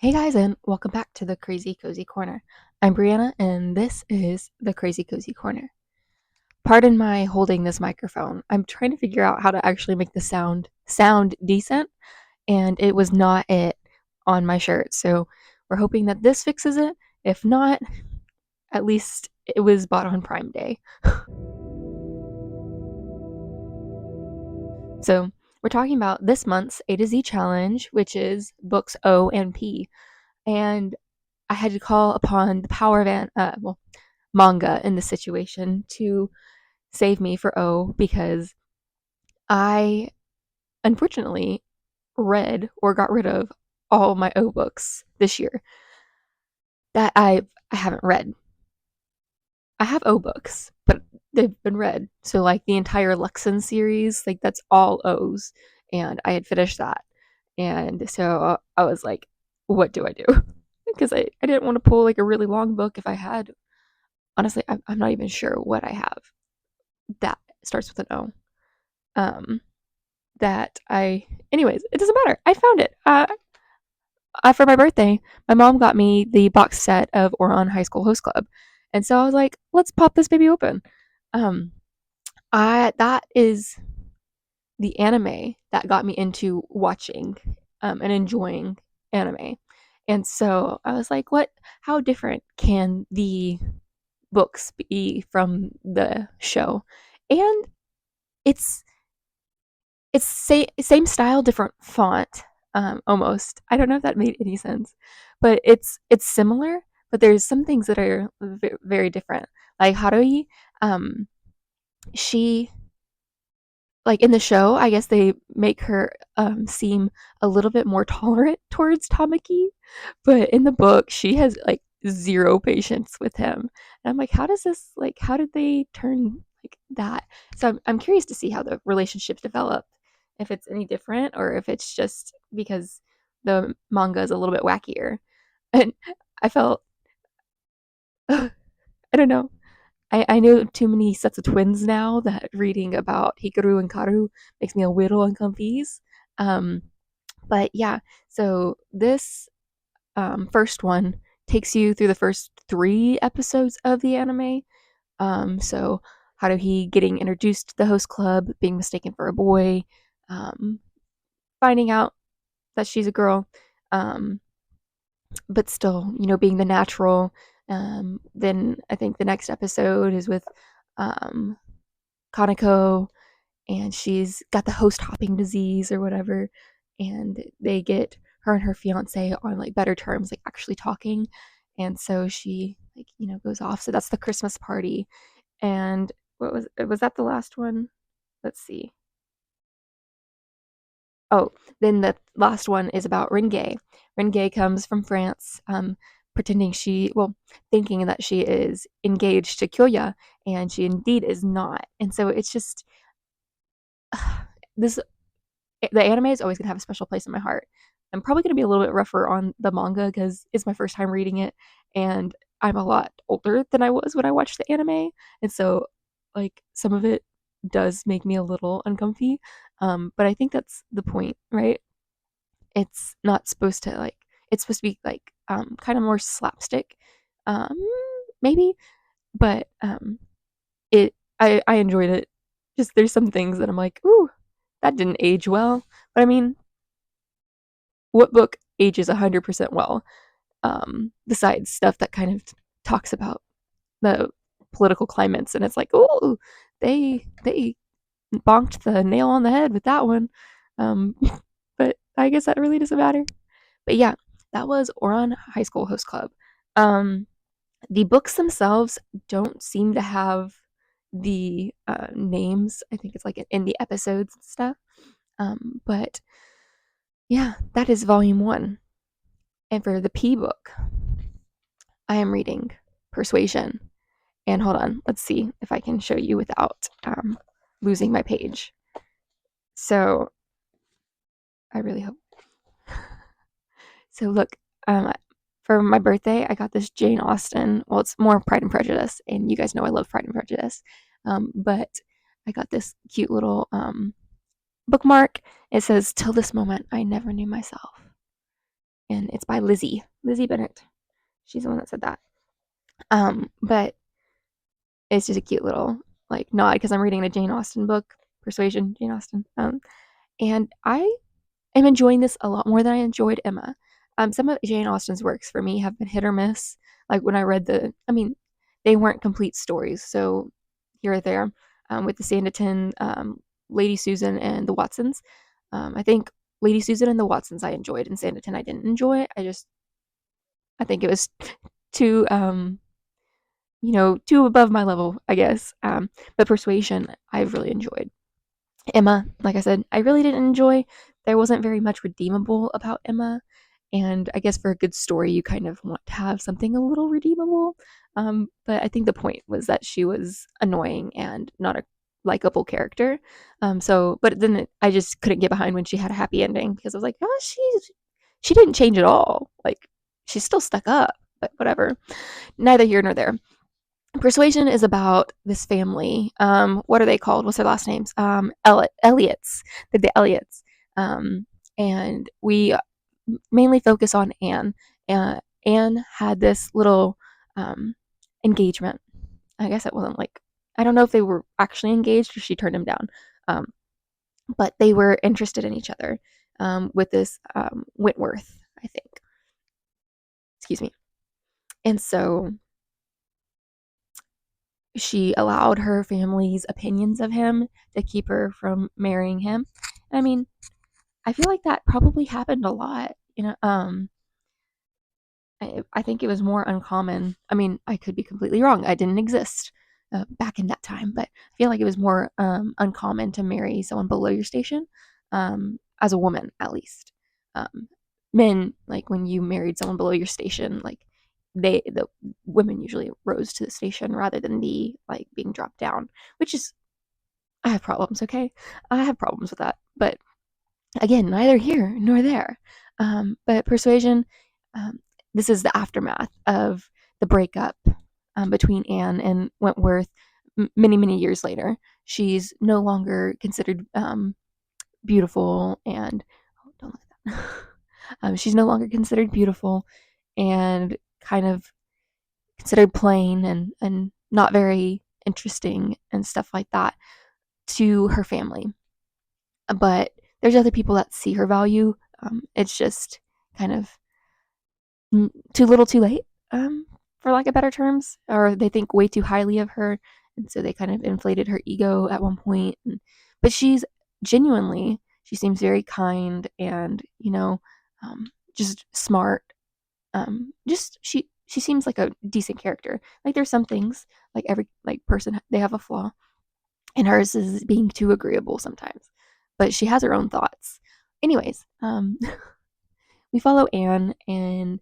Hey guys, and welcome back to the Crazy Cozy Corner. I'm Brianna, and this is the Crazy Cozy Corner. Pardon my holding this microphone. I'm trying to figure out how to actually make the sound decent, and it was not it on my shirt. So we're hoping that this fixes it. If not, at least it was bought on Prime Day. So we're talking about this month's A to Z challenge, which is books O and P. And I had to call upon the power of manga in this situation to save me for O because I unfortunately read or got rid of all my O books this year that I haven't read. I have O books, but they've been read. So like the entire Luxon series, like that's all O's, and I had finished that, and so I was like, what do I do? Because I didn't want to pull like a really long book if I had. Honestly, I'm not even sure what I have that starts with an O. Um, anyways, it doesn't matter. I found it. For my birthday, my mom got me the box set of Ouran High School Host Club, and so I was like, let's pop this baby open. Um, that is the anime that got me into watching and enjoying anime, and so I was like, what? How different can the books be from the show? And it's same style, different font, almost. I don't know if that made any sense, but it's similar, but there's some things that are very different. Like Hatori, um, she like in the show, I guess they make her seem a little bit more tolerant towards Tamaki, but in the book, she has like zero patience with him. And I'm like, how did they turn like that? So I'm curious to see how the relationships develop, if it's any different or if it's just because the manga is a little bit wackier. And I felt, I don't know, I know too many sets of twins now that reading about Hikaru and Karu makes me a little uncomfy. Um, but yeah, so this first one takes you through the first 3 episodes of the anime. So how do he getting introduced to the host club, being mistaken for a boy, um, finding out that she's a girl, um, but still, being the natural. Then I think the next episode is with um, Kaneko, and she's got the host hopping disease or whatever, and they get her and her fiance on like better terms, like actually talking, and so she like goes off. So that's the Christmas party, and what was that the last one? Let's see. Oh, then the last one is about Renge. Renge comes from France, pretending thinking that she is engaged to Kyoya, and she indeed is not. And so it's just this the anime is always gonna have a special place in my heart. I'm probably gonna be a little bit rougher on the manga because it's my first time reading it, and I'm a lot older than I was when I watched the anime, and so like some of it does make me a little uncomfy. But I think that's the point, right? It's not supposed to like it's supposed to be like kind of more slapstick, um, maybe, but I enjoyed it. Just there's some things that I'm like, ooh, that didn't age well. But I mean, what book ages 100% well? Besides stuff that kind of talks about the political climates, and it's like, oh, they bonked the nail on the head with that one. Um, but I guess that really doesn't matter. But yeah, that was Ouran High School Host Club. Um, the books themselves don't seem to have the names. I think it's like in the episodes and stuff. But yeah, that is volume 1. And for the P book, I am reading Persuasion. And hold on, let's see if I can show you without losing my page. So I really hope. So look, for my birthday, I got this Jane Austen. Well, it's more Pride and Prejudice, and you guys know I love Pride and Prejudice. But I got this cute little bookmark. It says, "Till this moment, I never knew myself." and it's by Lizzie Bennett. She's the one that said that. But it's just a cute little like nod because I'm reading a Jane Austen book, Persuasion, Jane Austen. And I am enjoying this a lot more than I enjoyed Emma. Some of Jane Austen's works for me have been hit or miss. Like when I read they weren't complete stories, so here or there. With the Sanditon, Lady Susan, and the Watsons. I think Lady Susan and the Watsons I enjoyed, and Sanditon I didn't enjoy. I think it was too too above my level, I guess. But Persuasion I've really enjoyed. Emma, like I said, I really didn't enjoy. There wasn't very much redeemable about Emma, and I guess for a good story, you kind of want to have something a little redeemable. But I think the point was that she was annoying and not a likable character. But then I just couldn't get behind when she had a happy ending because I was like, oh, she didn't change at all. Like she's still stuck up, but whatever. Neither here nor there. Persuasion is about this family. What are they called? What's their last names? Elliots. The Elliots. And we mainly focus on Anne. Anne had this little engagement. I guess it wasn't like, I don't know if they were actually engaged or she turned him down. Um, but they were interested in each other with this Wentworth, I think. Excuse me. And so she allowed her family's opinions of him to keep her from marrying him. I mean, I feel like that probably happened a lot. I think it was more uncommon. I mean, I could be completely wrong. I didn't exist back in that time, but I feel like it was more uncommon to marry someone below your station, as a woman, at least. Um, Men, like when you married someone below your station, like the women usually rose to the station rather than the like being dropped down, which is I have problems. Okay, I have problems with that, but again, neither here nor there. But Persuasion, um, this is the aftermath of the breakup between Anne and Wentworth many, many years later. She's no longer considered beautiful and. Oh, don't look at that. She's no longer considered beautiful and kind of considered plain and not very interesting and stuff like that to her family. But there's other people that see her value. It's just kind of too little too late, for lack of better terms, or they think way too highly of her. And so they kind of inflated her ego at one point. But she's genuinely, she seems very kind and, just smart. Just she seems like a decent character. Like there's some things, like every like person, they have a flaw, and hers is being too agreeable sometimes. But she has her own thoughts. Anyways, we follow Anne and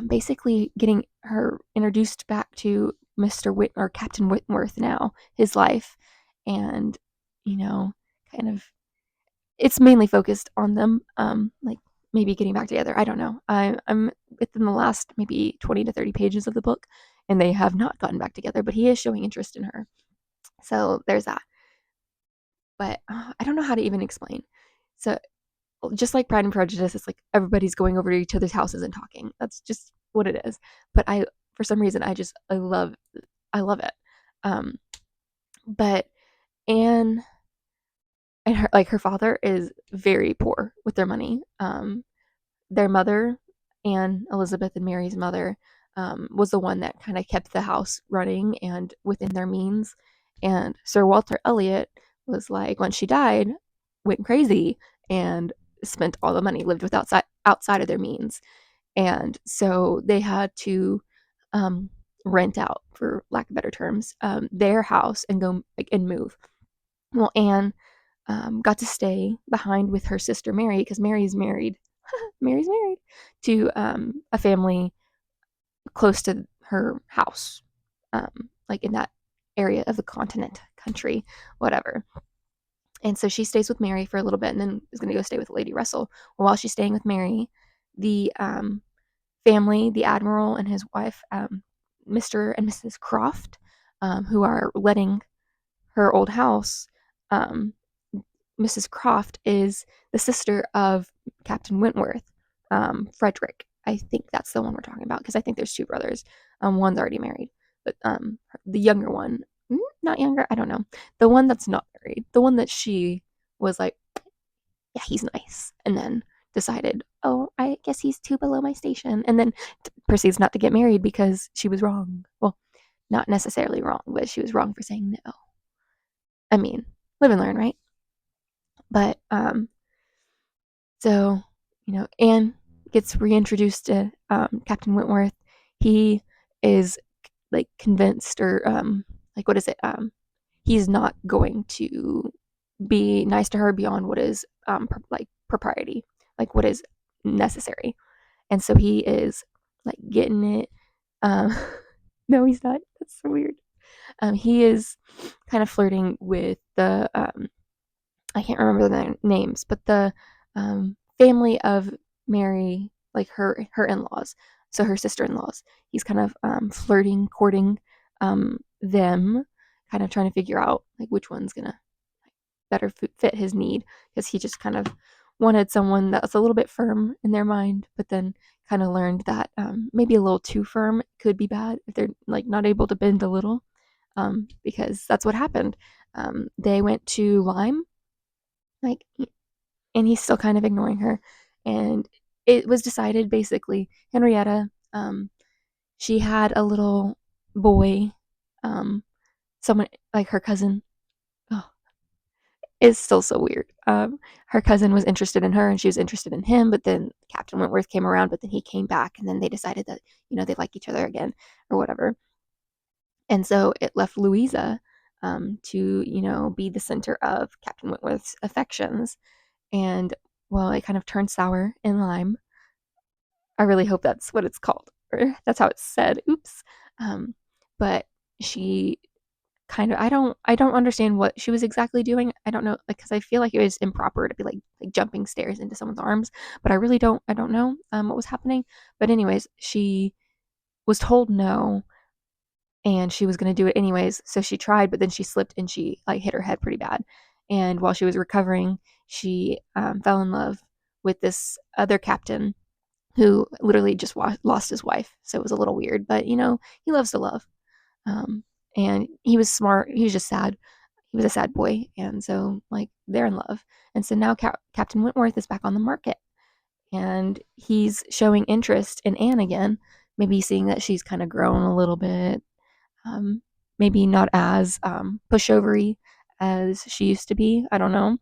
basically getting her introduced back to Mr. Or Captain Wentworth now, his life, and you know, kind of it's mainly focused on them, like maybe getting back together. I don't know. I'm within the last maybe 20 to 30 pages of the book, and they have not gotten back together, but he is showing interest in her. So there's that. But I don't know how to even explain. So just like Pride and Prejudice, it's like everybody's going over to each other's houses and talking. That's just what it is. But for some reason, I love it. Um, but Anne and her father is very poor with their money. Their mother, Anne Elizabeth and Mary's mother, was the one that kind of kept the house running and within their means. And Sir Walter Elliot was like, once she died, went crazy and spent all the money, lived with outside of their means. And so they had to rent out, for lack of better terms, their house and go and move. Well, Anne got to stay behind with her sister Mary because Mary's married. Mary's married to a family close to her house, like in that area of the continent, country, whatever. And so she stays with Mary for a little bit and then is going to go stay with Lady Russell. Well, while she's staying with Mary, the family, the Admiral and his wife, Mr. and Mrs. Croft, who are letting her old house, Mrs. Croft is the sister of Captain Wentworth, Frederick. I think that's the one we're talking about because I think there's two brothers. One's already married, but the younger one, not younger, I don't know. The one that's not married, the one that she was like, yeah, he's nice, and then decided, oh, I guess he's too below my station, and then proceeds not to get married because she was wrong. Well, not necessarily wrong, but she was wrong for saying no. I mean, live and learn, right? But so Anne gets reintroduced to Captain Wentworth. He is like convinced, or like, what is it? He's not going to be nice to her beyond what is like propriety, like what is necessary, and so he is like getting it. Um, no, he's not. That's so weird. He is kind of flirting with the I can't remember the names, but the family of Mary, like her in-laws, so her sister-in-laws. He's kind of flirting, courting them, kind of trying to figure out like which one's gonna better fit his need, because he just kind of wanted someone that was a little bit firm in their mind, but then kind of learned that maybe a little too firm could be bad if they're like not able to bend a little, because that's what happened. They went to Lyme, like, and he's still kind of ignoring her. And it was decided basically, Henrietta, she had a little boy, someone like her cousin. Oh, it's still so weird. Her cousin was interested in her and she was interested in him, but then Captain Wentworth came around, but then he came back, and then they decided that, they like each other again or whatever. And so it left Louisa to, be the center of Captain Wentworth's affections. And well, it kind of turned sour in Lyme. I really hope that's what it's called, or that's how it's said. Oops. But she kind of, I don't understand what she was exactly doing. I don't know, like, because I feel like it was improper to be like jumping stairs into someone's arms, but I don't know what was happening. But anyways, she was told no, and she was going to do it anyways. So she tried, but then she slipped and she like hit her head pretty bad. And while she was recovering, she fell in love with this other captain who literally just lost his wife. So it was a little weird, but he loves to love. Um, and he was smart. He was just sad. He was a sad boy. And so, like, they're in love. And so now Captain Wentworth is back on the market, and he's showing interest in Anne again, maybe seeing that she's kind of grown a little bit, um, maybe not as pushovery as she used to be. I don't know.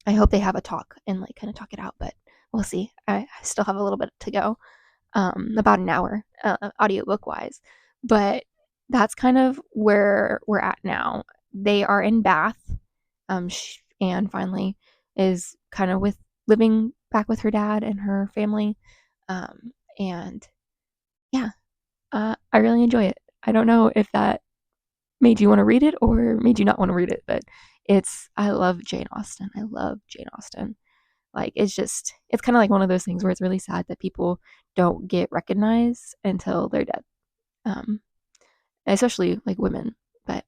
I hope they have a talk and like kind of talk it out, but we'll see. I still have a little bit to go, about an hour, audiobook wise. But that's kind of where we're at now. They are in Bath. Anne finally is kind of living back with her dad and her family. And yeah, I really enjoy it. I don't know if that made you want to read it or made you not want to read it, but I love Jane Austen. I love Jane Austen. Like, it's kind of like one of those things where it's really sad that people don't get recognized until they're dead. Um, Especially like women, but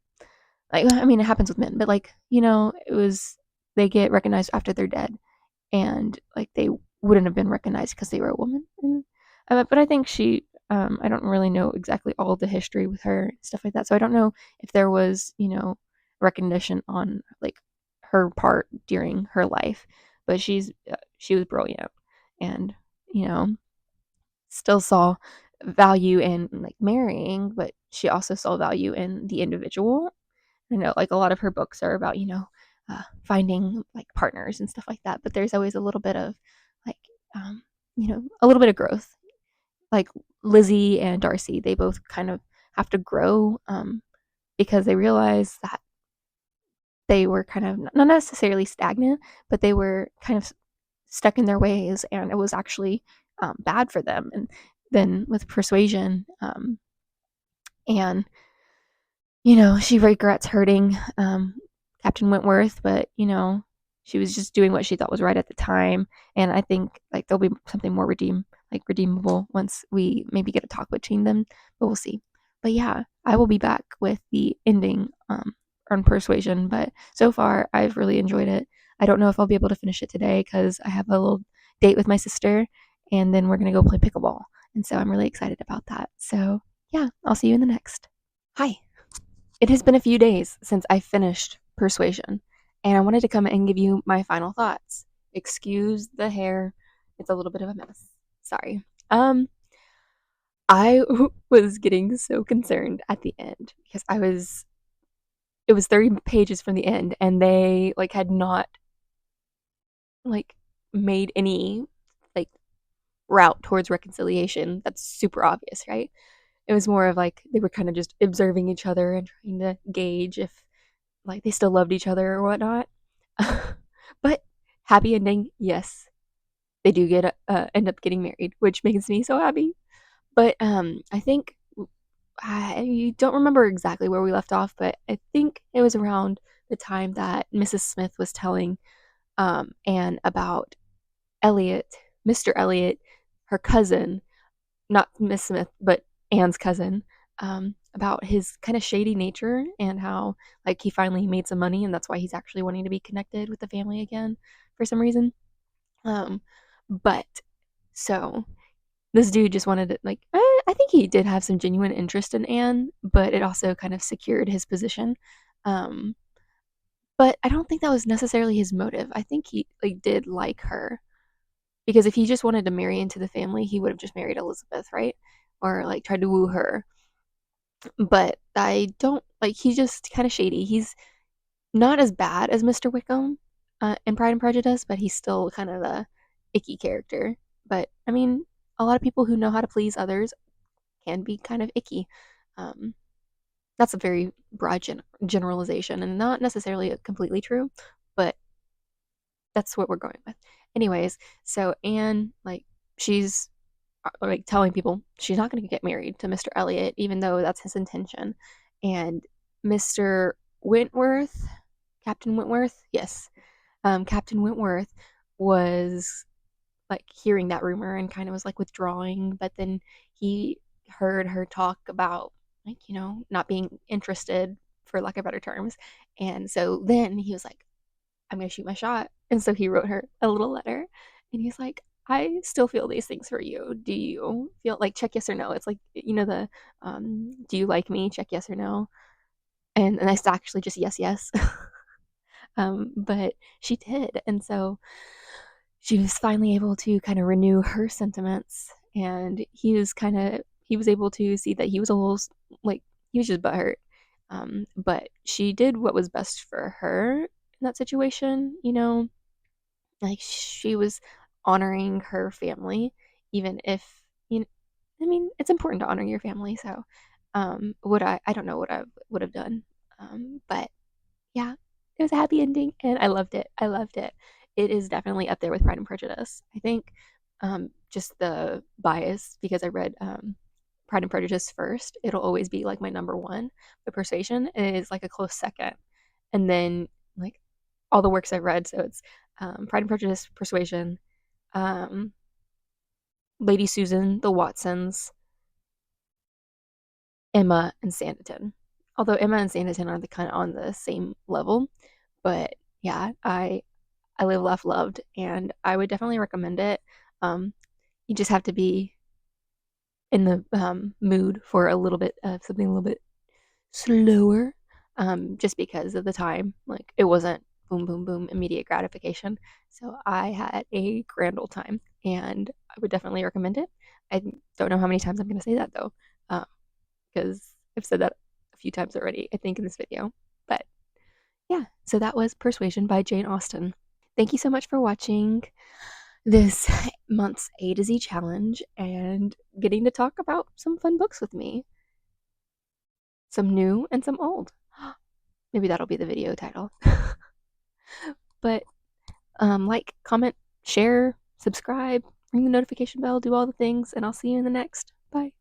like, I mean, it happens with men, but like, they get recognized after they're dead, and like they wouldn't have been recognized because they were a woman. And, but I think I don't really know exactly all of the history with her and stuff like that, so I don't know if there was, recognition on like her part during her life, but she was brilliant, and you know still saw value in like marrying, but she also saw value in the individual. I know like a lot of her books are about, finding like partners and stuff like that, but there's always a little bit of like, a little bit of growth. Like Lizzie and Darcy, they both kind of have to grow, because they realize that they were kind of not necessarily stagnant, but they were kind of stuck in their ways, and it was actually bad for them. And then with Persuasion, and she regrets hurting Captain Wentworth, but she was just doing what she thought was right at the time. And I think like there'll be something more redeemable once we maybe get a talk between them, but we'll see. But yeah, I will be back with the ending on Persuasion, but so far I've really enjoyed it. I don't know if I'll be able to finish it today because I have a little date with my sister, and then we're gonna go play pickleball. And so I'm really excited about that. So yeah, I'll see you in the next. Hi. It has been a few days since I finished Persuasion, and I wanted to come and give you my final thoughts. Excuse the hair, it's a little bit of a mess. Sorry. I was getting so concerned at the end because it was 30 pages from the end and they like had not like made any like route towards reconciliation. That's super obvious, right? It was more of like they were kind of just observing each other and trying to gauge if like they still loved each other or whatnot. But happy ending, yes, they do get end up getting married, which makes me so happy. But I think I don't remember exactly where we left off, but I think it was around the time that Mrs. Smith was telling Anne about Elliot, Mr. Elliot, her cousin, not Miss Smith, but Anne's cousin, about his kind of shady nature and how like he finally made some money and that's why he's actually wanting to be connected with the family again for some reason. Um, but so this dude just wanted to like I think he did have some genuine interest in Anne, but it also kind of secured his position. Um, but I don't think that was necessarily his motive. I think he like did like her because if he just wanted to marry into the family, he would have just married Elizabeth, right? Or like tried to woo her. But I don't like he's just kind of shady. He's not as bad as Mr. Wickham in Pride and Prejudice, but he's still kind of a icky character. But I mean, a lot of people who know how to please others can be kind of icky. Um, that's a very broad generalization and not necessarily completely true, but that's what we're going with. Anyways, so Anne, like, she's like telling people she's not going to get married to Mr. Elliot, even though that's his intention. And Mr. Wentworth, Captain Wentworth, yes, Captain Wentworth was like hearing that rumor and kind of was like withdrawing, but then he heard her talk about like, you know, not being interested for lack of better terms. And so then he was like, I'm going to shoot my shot. And so he wrote her a little letter and he's like, I still feel these things for you. Do you feel like check yes or no? It's like, you know, the do you like me? Check yes or no. And it's actually just yes, yes. But she did. And so she was finally able to kind of renew her sentiments. And he was able to see that he was a little, like, he was just butthurt. But she did what was best for her in that situation, you know, like she was honoring her family, even if, you know, I mean, it's important to honor your family. So, I don't know what I would have done. But yeah, it was a happy ending and I loved it. I loved it. It is definitely up there with Pride and Prejudice. I think just the bias because I read Pride and Prejudice first, it'll always be like my number one. But Persuasion is like a close second. And then like all the works I've read, so it's Pride and Prejudice, Persuasion, um, Lady Susan, The Watsons, Emma, and Sanditon. Although Emma and Sanditon are the kind of on the same level, but yeah, I live, laugh, loved, and I would definitely recommend it. You just have to be in the mood for a little bit of something a little bit slower, just because of the time. Like it wasn't boom, boom, boom, immediate gratification. So I had a grand old time, and I would definitely recommend it. I don't know how many times I'm going to say that though, because I've said that a few times already, I think, in this video. But yeah, so that was Persuasion by Jane Austen. Thank you so much for watching this month's A to Z challenge and getting to talk about some fun books with me. Some new and some old. Maybe that'll be the video title. But like, comment, share, subscribe, ring the notification bell, do all the things, and I'll see you in the next. Bye.